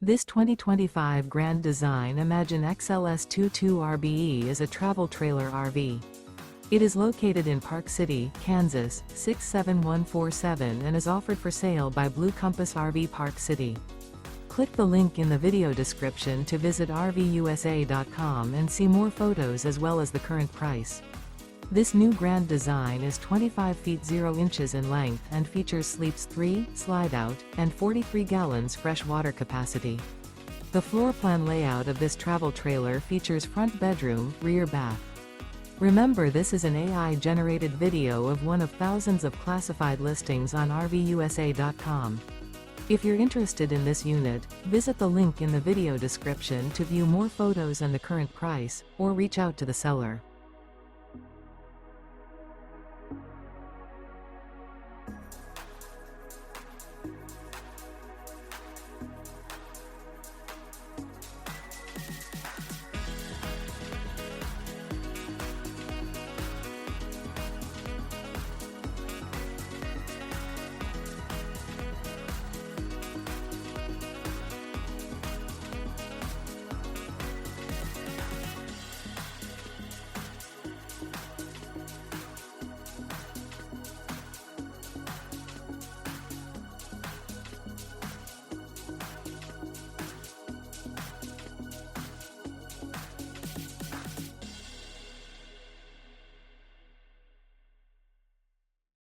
This 2025 Grand Design Imagine XLS 22 RBE is a travel trailer RV. It is located in Park City, Kansas, 67147 and is offered for sale by Blue Compass RV Park City. Click the link in the video description to visit RVUSA.com and see more photos as well as the current price. This new Grand Design is 25 feet 0 inches in length and features sleeps 3, Slideout, and 43 gallons fresh water capacity. The floor plan layout of this travel trailer features front bedroom, rear bath. Remember, this is an AI-generated video of one of thousands of classified listings on RVUSA.com. If you're interested in this unit, visit the link in the video description to view more photos and the current price, or reach out to the seller.